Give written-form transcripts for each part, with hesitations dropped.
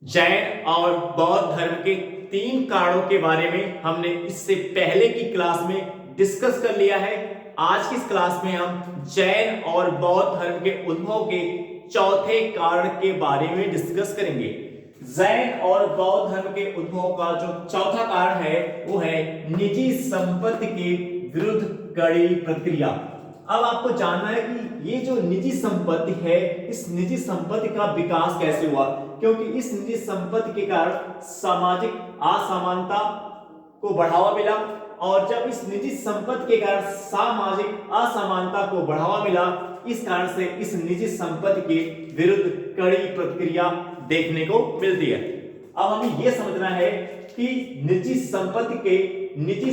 जैन और बौद्ध धर्म के 3 कारणों के बारे में हमने इससे पहले की क्लास में डिस्कस कर लिया है। आज की इस क्लास में हम जैन और बौद्ध धर्म के उद्भव के चौथे कारण के बारे में डिस्कस करेंगे। जैन और बौद्ध धर्म के उद्भव का जो चौथा कारण है वो है निजी संपत्ति के विरुद्ध कड़ी प्रतिक्रिया। अब आपको जानना है कि ये जो निजी संपत्ति है, इस निजी संपत्ति का विकास कैसे हुआ, क्योंकि इस निजी संपत्ति के कारण सामाजिक असमानता को बढ़ावा मिला और जब इस निजी संपत्ति के कारण सामाजिक असमानता को बढ़ावा मिला, इस कारण से इस निजी संपत्ति के विरुद्ध कड़ी प्रतिक्रिया देखने को मिलती है। अब हमें यह समझना है कि निजी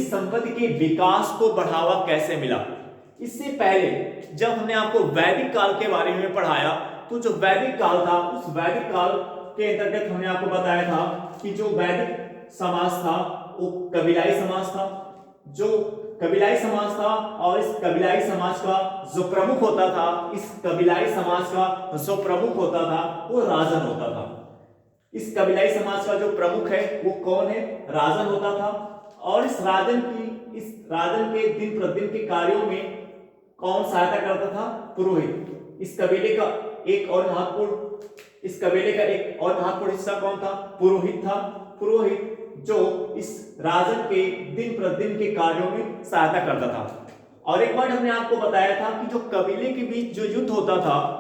संपत्ति के विकास को बढ़ावा कैसे मिला। इससे पहले जब हमने आपको वैदिक काल के बारे में पढ़ाया, तो जो वैदिक काल था, उस वैदिक काल के अंतर्गत हमने आपको बताया था कि जो वैदिक समाज था वो कबीलाई समाज था। जो कबीलाई समाज था और इस कबीलाई समाज का जो प्रमुख होता था, इस कबीलाई समाज का जो प्रमुख होता था वो राजन होता था। इस कबीलाई समाज का जो प्रमुख है वो कौन है? राजन होता था। और इस राजन के दिन प्रतिदिन के कार्यों में कौन सहायता करता था? पुरोहित। इस कबीले का एक और महत्वपूर्ण हिस्सा कौन था? पुरोहित था। पुरोहित जो इस राजन के दिन प्रतिदिन के कार्यों में सहायता करता था। और एक बार हमने आपको बताया था कि जो कबीले के बीच जो युद्ध होता था,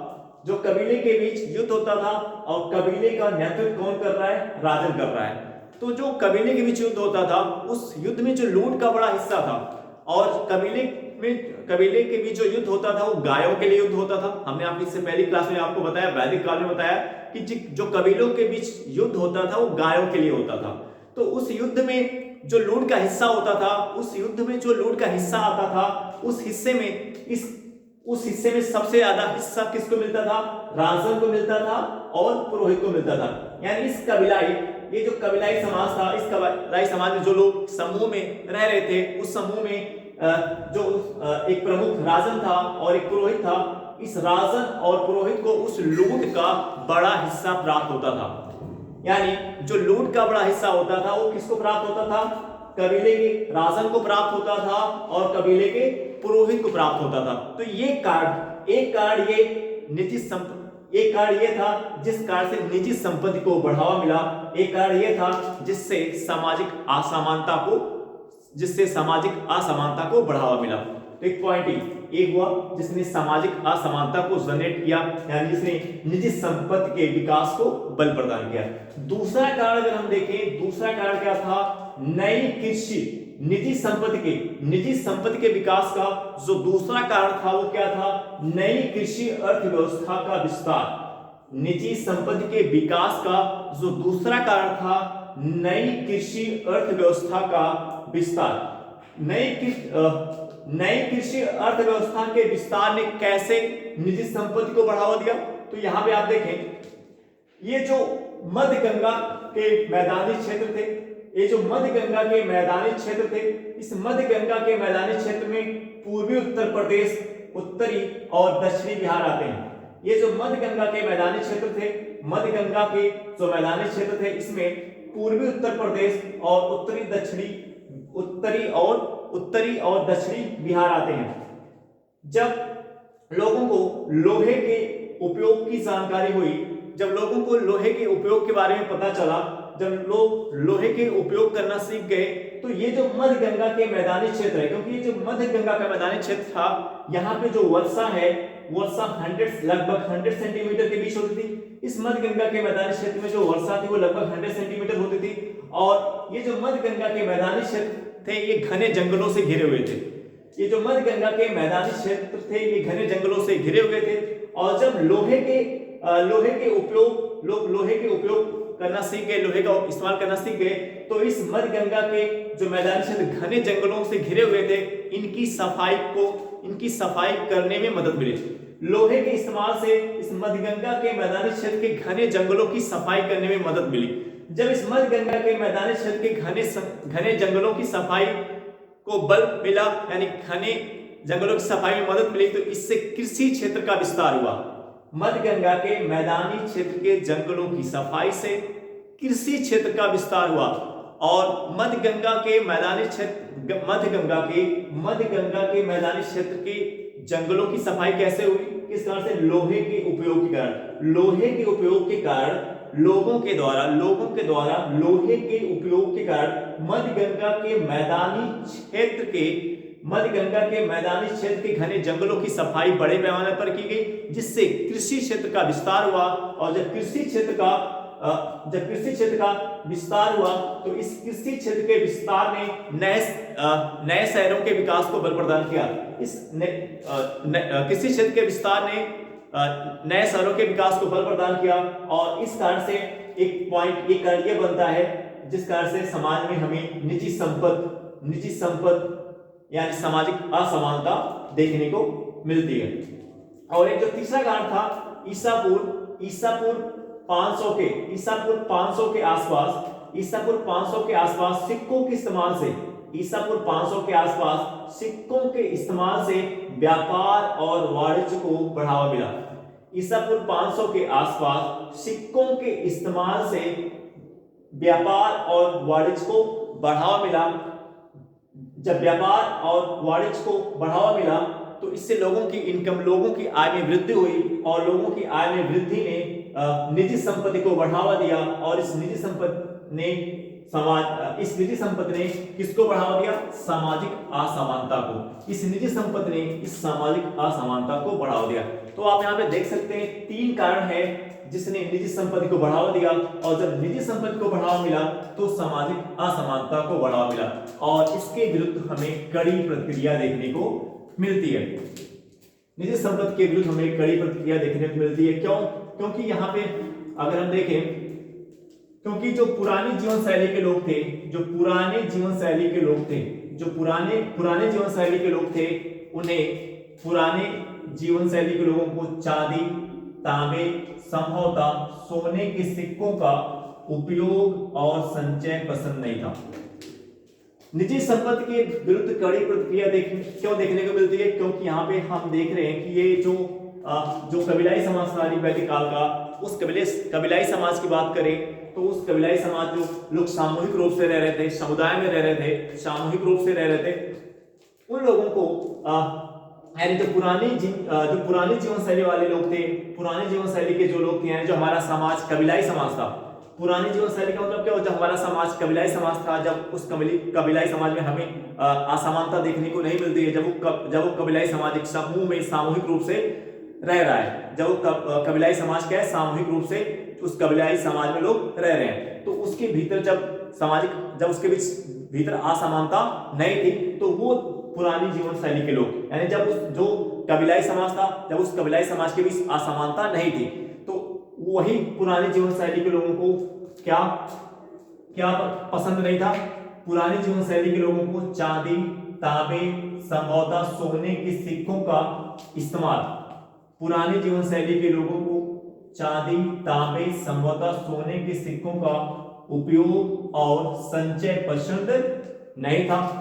और कबीले का नेतृत्व कौन कर रहा है? राजन कर रहा है। तो जो कबीले के बीच युद्ध होता था, उस युद्ध में जो लूट का बड़ा हिस्सा था, और कबीले के बीच जो युद्ध होता था वो गायों के लिए युद्ध होता था। हमने आपकी इससे पहली क्लास में आपको बताया, वैदिक काल में बताया कि जो कबीलों के बीच युद्ध होता था वो गायों के लिए होता था। तो उस युद्ध में जो लूट का हिस्सा होता था, उस युद्ध में जो लूट का हिस्सा आता था, उस हिस्से में सबसे ज्यादा हिस्सा किसको मिलता था? राजन को मिलता था और पुरोहित को मिलता था। यानी ये जो कबीलाई समाज था, इस कबीलाई समाज में जो लोग समूह में रह रहे थे, उस समूह में जो एक प्रमुख राजन था और एक पुरोहित था, इस राजन और पुरोहित को उस लूट का बड़ा हिस्सा प्राप्त होता था। यानी जो लूट का बड़ा हिस्सा होता था वो किसको प्राप्त होता था? कबीले के राजन को प्राप्त होता था और कबीले के पुरोहित को प्राप्त होता था। तो एक कारण ये था जिस कारण से निजी संपत्ति को बढ़ावा मिला। एक कारण ये था जिससे सामाजिक असमानता को बढ़ावा मिला। तो एक पॉइंट ये हुआ जिसने सामाजिक असमानता को जनरेट किया, यानी जिसने निजी संपत्ति के विकास को बल प्रदान किया। दूसरा कारण अगर हम देखें, दूसरा कारण क्या था? नई कृषि। निजी संपत्ति के विकास का जो दूसरा कारण था वो क्या था? नई कृषि अर्थव्यवस्था का विस्तार। निजी संपत्ति के विकास का जो दूसरा कारण था, नई कृषि अर्थव्यवस्था का विस्तार। नई कृषि अर्थव्यवस्था के विस्तार ने कैसे निजी संपत्ति को बढ़ावा दिया? तो यहां पे आप देखें, ये जो मध्य गंगा के मैदानी क्षेत्र थे, इस मध्य गंगा के मैदानी क्षेत्र में पूर्वी उत्तर प्रदेश, उत्तरी और दक्षिणी बिहार आते हैं। ये जो मध्य गंगा के मैदानी क्षेत्र थे, इसमें पूर्वी उत्तर प्रदेश और उत्तरी और दक्षिणी बिहार आते हैं। जब लोगों को लोहे के उपयोग की जानकारी हुई, जब लोगों को लोहे के उपयोग के बारे में पता चला, जब लोग लोहे के उपयोग करना सीख गए, तो ये जो मध्य गंगा के मैदानी क्षेत्र है, क्योंकि ये जो मध्य गंगा का मैदानी क्षेत्र था, यहाँ पे जो वर्षा लगभग 100 सेंटीमीटर के बीच होती थी। इस मध्य गंगा के मैदानी क्षेत्र में जो वर्षा थी वो लगभग 100 सेंटीमीटर होती थी। और ये जो मध्य गंगा के मैदानी क्षेत्र थे, ये घने जंगलों से घिरे हुए थे। और जब लोहे के उपयोग करना सीख गए, लोहे का इस्तेमाल करना सीख गए, तो इस मध्य गंगा के जो मैदानी क्षेत्र घने जंगलों से घिरे हुए थे, इनकी सफाई करने में मदद मिली। लोहे के इस्तेमाल से इस मध्य गंगा के मैदानी क्षेत्र के घने जंगलों की सफाई करने में मदद मिली। जब इस मध्य गंगा के मैदानी क्षेत्र के घने जंगलों की सफाई को बल मिला, यानी घने जंगलों की सफाई में मदद मिली, तो इससे कृषि क्षेत्र का विस्तार हुआ। मध्य गंगा के मैदानी क्षेत्र के जंगलों की सफाई से कृषि क्षेत्र का विस्तार हुआ और मध्य गंगा के मैदानी क्षेत्र के जंगलों की सफाई कैसे हुई? किस कारण से? लोहे के उपयोग के कारण। लोहे के उपयोग के कारण लोगों के द्वारा लोहे के उपयोग के कारण मध्य गंगा के मैदानी क्षेत्र के घने जंगलों की सफाई बड़े पैमाने पर की गई, जिससे कृषि क्षेत्र का विस्तार हुआ। और जब कृषि क्षेत्र का विस्तार हुआ तो इस कृषि क्षेत्र के विस्तार ने नए शहरों के विकास को बल प्रदान किया। इस कृषि क्षेत्र के विस्तार ने नए शहरों के विकास को बल प्रदान किया और इस कारण से एक पॉइंट ये बनता है जिस कारण से समाज में हमें निजी संपत्ति यानी सामाजिक असमानता देखने को मिलती है। और एक जो तीसरा कारण था ईसापुर 500 के आसपास सिक्कों के इस्तेमाल से व्यापार और वाणिज्य को बढ़ावा मिला। ईसापुर 500 के आसपास सिक्कों के इस्तेमाल से व्यापार और वाणिज्य को बढ़ावा मिला। जब व्यापार और वाणिज्य को बढ़ावा मिला तो इससे लोगों की आय में वृद्धि हुई और लोगों की आय में वृद्धि ने निजी संपत्ति को बढ़ावा दिया और इस निजी संपत्ति ने किसको बढ़ावा दिया? सामाजिक असमानता को। इस निजी संपत्ति ने इस सामाजिक असमानता को बढ़ावा दिया। तो आप यहाँ पे देख सकते हैं 3 कारण है जिसने निजी संपत्ति को बढ़ावा दिया और जब निजी संपत्ति को बढ़ावा मिला तो सामाजिक असमानता को बढ़ावा मिला और इसके विरुद्ध हमें कड़ी प्रतिक्रिया देखने को मिलती है। निजी संपत्ति के विरुद्ध हमें कड़ी प्रतिक्रिया देखने को मिलती है। क्यों? क्योंकि यहाँ पे अगर हम देखें, क्योंकि जो पुरानी जीवन शैली के लोग थे उन्हें पुराने जीवन शैली के लोगों को चांदी, तांबे, संभवतः सोने के सिक्कों का उपयोग और संचय पसंद नहीं था। निजी संपत्ति के विरुद्ध कड़ी प्रतिक्रिया क्यों देखने को मिलती है? क्योंकि यहाँ पे हम देख रहे हैं कि ये जो कबीलाई समाज था वैदिक काल का, उस कबीलाई समाज की बात करें तो उस कबीलाई समाज जो लोग सामूहिक रूप से रह रहे थे, समुदाय में रह रहे थे, सामूहिक रूप से रह रहे थे, उन लोगों को यानी जो पुरानी जीवन शैली वाले लोग थे, पुरानी जीवन शैली के जो लोग थे, यानी जो हमारा समाज कबीलाई समाज था, पुरानी जीवन शैली का मतलब क्या हो? जब हमारा समाज कबीलाई समाज था, जब उस कबीलाई समाज में हमें असमानता देखने को नहीं मिलती है, जब वो कबीलाई समाज एक समूह में सामूहिक रूप से रह रहा है, जब वो कबीलाई समाज क्या है? सामूहिक रूप से उस कबीलाई समाज में लोग रह रहे हैं, तो उसके भीतर जब उसके भीतर असमानता नहीं थी तो वो पुरानी जीवन शैली के लोग, यानी जब जो कबीलाई समाज था, जब उस कबीलाई समाज के बीच असमानता नहीं थी तो वही पुरानी जीवन शैली के लोगों को क्या पसंद नहीं था? पुरानी जीवन शैली के लोगों को चांदी, तांबे, संभवतः सोने के सिक्कों का इस्तेमाल, पुरानी जीवन शैली के लोगों को चांदी, तांबे, संभवतः सोने के सिक्कों का उपयोग और संचय पसंद नहीं था।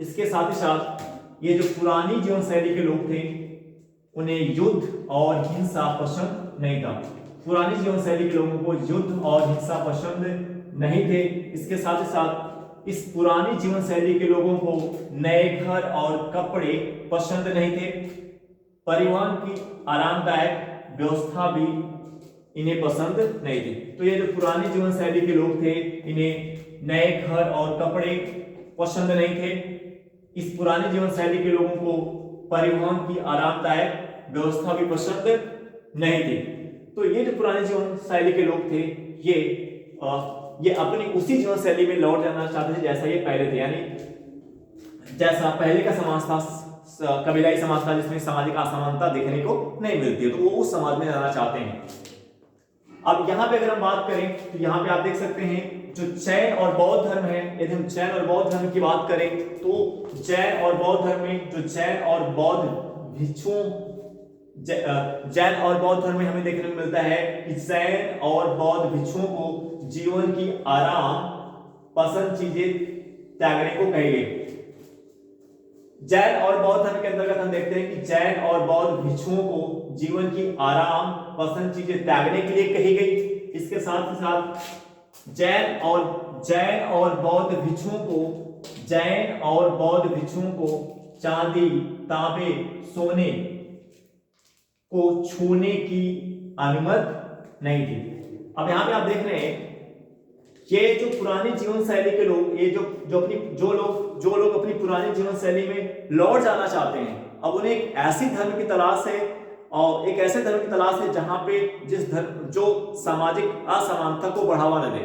इसके साथ ही साथ ये जो पुरानी जीवन शैली के लोग थे उन्हें युद्ध और हिंसा पसंद नहीं था। पुरानी जीवन शैली के लोगों को युद्ध और हिंसा पसंद नहीं थे। इसके साथ ही साथ इस पुरानी जीवन शैली के लोगों को नए घर और कपड़े पसंद नहीं थे। परिवहन की आरामदायक व्यवस्था भी इन्हें पसंद नहीं थी। तो ये जो पुरानी जीवन शैली के लोग थे इन्हें नए घर और कपड़े पसंद नहीं थे। इस पुरानी जीवन शैली के लोगों को परिवहन की आरामदायक व्यवस्था भी पसंद नहीं थी। तो ये जो पुरानी जीवन शैली के लोग थे ये अपनी उसी जीवन शैली में लौट जाना चाहते थे जैसा ये पहले थे, यानी जैसा पहले का समाज था, कबीलाई समाज था जिसमें सामाजिक असमानता देखने को नहीं मिलती है, तो वो उस समाज में जाना चाहते हैं। अब यहाँ पे अगर हम बात करें तो यहाँ पे आप देख सकते हैं जो जैन और बौद्ध धर्म है, यदि हम जैन और बौद्ध धर्म की बात करें तो जैन और बौद्ध धर्म में जो जैन और बौद्ध धर्म में हमें देखने को मिलता है कि जैन और बौद्ध भिक्षुओं को जीवन की आराम पसंद चीजें त्यागने को कही गई। जैन और बौद्ध धर्म के अंतर्गत हम देखते हैं कि जैन और बौद्ध भिक्षुओं को जीवन की आराम पसंद चीजें त्यागने के लिए कही गई। इसके साथ ही साथ जैन और बौद्ध भिक्षुओं को चांदी, तांबे, सोने को छूने की अनुमति नहीं थी। अब यहां पे आप देख रहे हैं ये जो पुरानी जीवन शैली के लोग, ये जो लोग अपनी पुरानी जीवन शैली में लौट जाना चाहते हैं, अब उन्हें एक ऐसी धर्म की तलाश है और एक ऐसे धर्म की तलाश है जहां पे जिस धर्म जो सामाजिक असमानता को बढ़ावा न दे।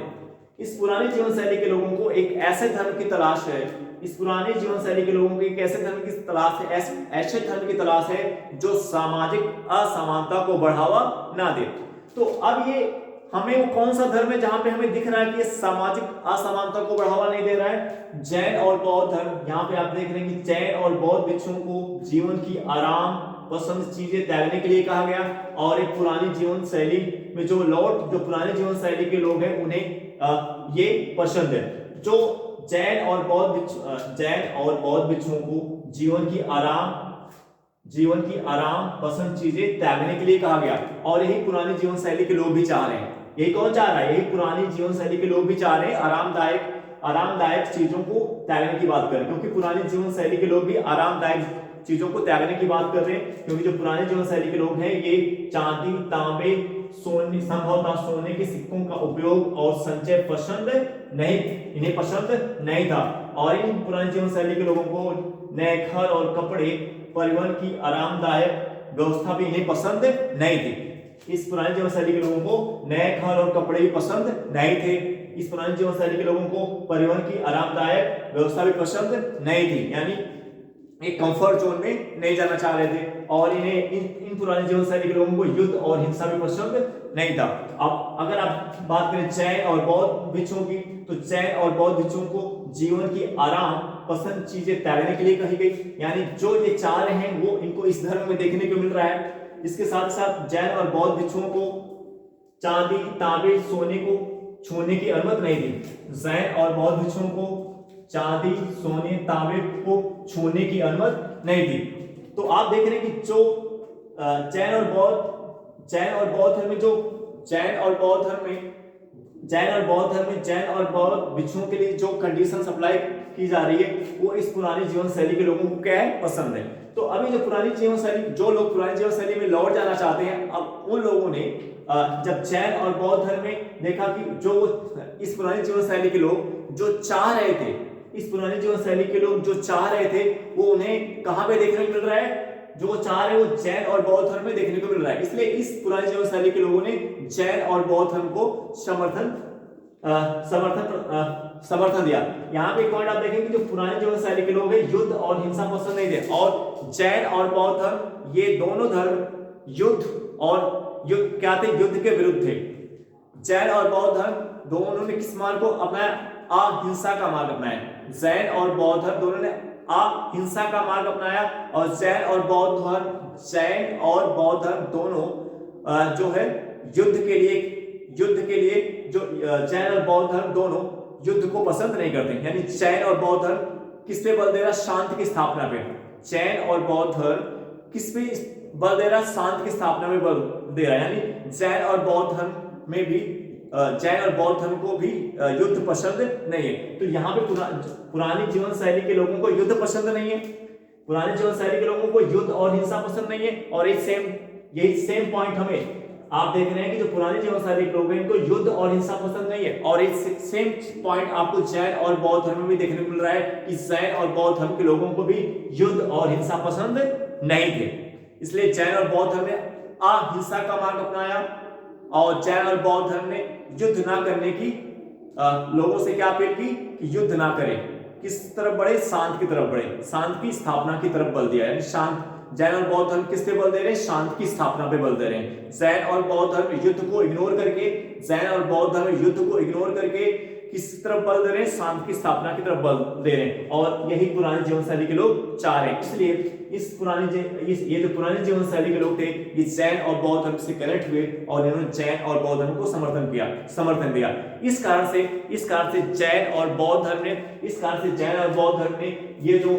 इस पुरानी जीवन शैली के लोगों को एक ऐसे धर्म की तलाश है, इस पुरानी जीवन शैली के लोगों को एक ऐसे धर्म की तलाश है, ऐसे धर्म की तलाश है जो सामाजिक असमानता को बढ़ावा ना दे। तो अब ये हमें वो कौन सा धर्म है जहां पे हमें दिख रहा है कि ये सामाजिक असमानता को बढ़ावा नहीं दे रहा है? जैन और बौद्ध धर्म। यहाँ पे आप देख रहे हैं कि जैन और बौद्ध भिक्षुओं को जीवन की आराम पसंद चीजें त्यागने के लिए कहा गया, और एक पुरानी जीवन शैली में जो पुरानी जीवन शैली के लोग हैं उन्हें ये पसंद है। जो जैन और बौद्ध भिक्षुओं को जीवन की आराम पसंद चीजें त्यागने के लिए कहा गया, और यही पुरानी जीवन शैली के लोग भी चाह रहे हैं। यही कौन चाह रहा है? यही पुरानी जीवन शैली के लोग भी चाह रहे हैं आरामदायक चीजों को त्यागने की बात करें, क्योंकि पुरानी जीवन शैली के लोग भी आरामदायक चीजों को त्यागने की बात कर रहे हैं। क्योंकि जो पुरानी जीवन शैली के लोग हैं ये चांदी, तांबे, संभवतः सोने के सिक्कों का उपयोग और संचय इन्हें पसंद नहीं था, और इन पुरानी जीवन शैली के लोगों को नए घर और कपड़े, परिवहन की आरामदायक व्यवस्था भी इन्हें पसंद नहीं थी। इस पुरानी जीवन शैली के लोगों को नए घर और कपड़े भी पसंद नहीं थे। इस पुरानी जीवन शैली के लोगों को परिवहन की आरामदायक व्यवस्था भी पसंद नहीं थी, यानी एक कंफर्ट जोन में नहीं जाना चाह रहे थे, और इन्हें इन पुरानी जीवन शैली के लोगों को युद्ध और हिंसा भी पसंद नहीं था। अब अगर आप बात करें जैन और बौद्ध भिक्षुओं की, तो जैन और बौद्ध भिक्षुओं को जीवन की आराम पसंद चीजें त्यागने के लिए कही गई, यानी जो ये चाह रहे हैं वो इनको इस धर्म में देखने को मिल रहा है। इसके साथ साथ जैन और बौद्ध भिक्षुओं को चांदी, तांबे, सोने को छूने की अनुमति नहीं थी। जैन और बौद्ध भिक्षुओं को चांदी, सोने, तांबे को छूने की अनुमति नहीं थी। तो आप देख रहे हैं कि जो जैन और बौद्ध धर्म में जैन और बौद्ध भिक्षुओं के लिए जो कंडीशन अप्लाई की जा रही है वो इस पुरानी जीवन शैली के लोगों को क्या है? पसंद है। तो अभी जो लोग पुरानी जीवन शैली में लौट जाना चाहते हैं, अब उन लोगों ने जब जैन और बौद्ध धर्म में देखा कि जो इस पुरानी जीवन शैली के लोग जो चाह रहे थे, वो उन्हें कहां पे देखने को मिल रहा है? जो चाह रहे वो जैन और बौद्ध धर्म में देखने को मिल रहा है। इसलिए इस पुरानी जीवन शैली के लोगों ने जैन और बौद्ध धर्म को समर्थन दिया। यहाँ पे एक पॉइंट आप देखेंगे, जो पुरानी जीवन शैली के लोग हैं युद्ध और हिंसा पसंद नहीं थे, और जैन और बौद्ध धर्म ये दोनों धर्म युद्ध के विरुद्ध थे। जैन और बौद्ध धर्म दोनों ने किस मार्ग को अपनाया? अहिंसा का मार्ग अपनाया। जैन और बौद्ध धर्म दोनों ने अहिंसा का मार्ग अपनाया, और जैन और बौद्ध धर्म दोनों जो है युद्ध के लिए जो जैन और बौद्ध धर्म दोनों युद्ध को पसंद नहीं करते। यानी जैन और बौद्ध धर्म किस पे बल दे रहा? शांति की स्थापना पे। जैन और बौद्ध धर्म किस पे बल दे रहा? शांति की स्थापना में बल दे रहा है। यानी जैन और बौद्ध धर्म को भी युद्ध पसंद नहीं है। तो यहाँ पे पुरानी जीवन शैली के लोगों को युद्ध पसंद नहीं है, पुरानी जीवन शैली के लोगों को युद्ध और हिंसा पसंद नहीं है, और यही सेम पॉइंट हमें आप देख रहे हैं कि जो पुरानी जीवन शैली के लोग हैं इनको युद्ध और हिंसा पसंद नहीं है, और एक सेम पॉइंट आपको जैन और बौद्ध धर्म में भी देखने को मिल रहा है कि जैन और बौद्ध धर्म के लोगों को भी युद्ध और हिंसा पसंद नहीं थे। इसलिए जैन और बौद्ध धर्म ने अहिंसा का मार्ग अपनाया, और जैन और बौद्ध धर्म ने युद्ध ना करने की लोगों से क्या अपील की कि युद्ध ना करें, किस तरफ बढ़े? शांति की तरफ बढ़े, शांति की स्थापना की तरफ बल दिया। यानी जैन और बौद्ध धर्म किस पे बल दे रहे हैं? शांति की स्थापना पे बल दे रहे हैं। जैन और बौद्ध धर्म युद्ध को इग्नोर करके किस तरफ बल दे रहे हैं? शांति की स्थापना की तरफ बल दे रहे हैं, और यही पुरानी जीवन शैली के लोग चाह रहे हैं। इसलिए ये जो पुरानी जीवन शैली के लोग थे ये जैन और बौद्ध धर्म से कनेक्ट हुए, और इन्होंने जैन और बौद्ध धर्म को समर्थन दिया। इस कारण से जैन और बौद्ध धर्म ने ये जो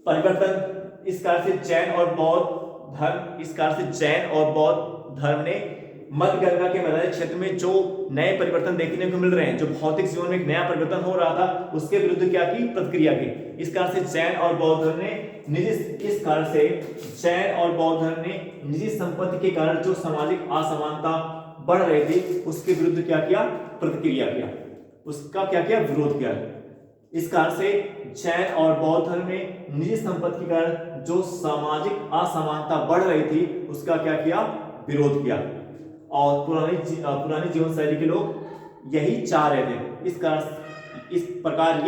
परिवर्तन, इस कारण से जैन और बौद्ध धर्म ने मध्य गंगा के मैदानी क्षेत्र में जो नए परिवर्तन देखने को मिल रहे हैं, जो भौतिक जीवन में एक नया परिवर्तन हो रहा था, उसके विरुद्ध क्या की? प्रतिक्रिया की। इस कारण से जैन और बौद्ध धर्म ने निजी संपत्ति के कारण जो सामाजिक असमानता बढ़ रही थी उसके विरुद्ध क्या किया? प्रतिक्रिया किया, उसका क्या किया? विरोध किया। इस कारण से जैन और बौद्ध धर्म ने निजी संपत्ति के कारण जो सामाजिक असमानता बढ़ रही थी उसका क्या किया? विरोध किया। और पुरानी जीवन शैली के लोग यही चाह रहे थे। इस प्रकार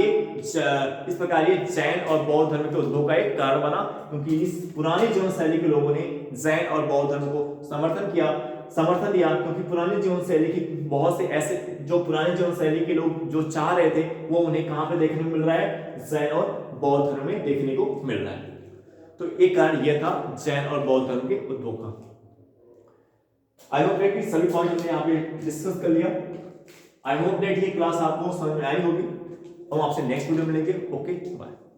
ये जैन और बौद्ध धर्म के उद्भव का एक कारण बना, क्योंकि इस पुरानी जीवन शैली के लोगों ने जैन और बौद्ध धर्म को समर्थन दिया, क्योंकि पुरानी जीवन शैली की बहुत से ऐसे जो पुरानी जीवन शैली के लोग जो चाह रहे थे वो उन्हें कहां पे देखने को मिल रहा है? जैन और बौद्ध धर्म में देखने को मिल रहा है। तो एक कारण यह था जैन और बौद्ध धर्म के उद्भव का। आई होप दैट कि सभी पॉइंट हमने यहाँ पे डिस्कस कर लिया। आई होप दैट ये क्लास आपको समझ में आई होगी। हम आपसे नेक्स्ट वीडियो में मिलेंगे। Okay, bye.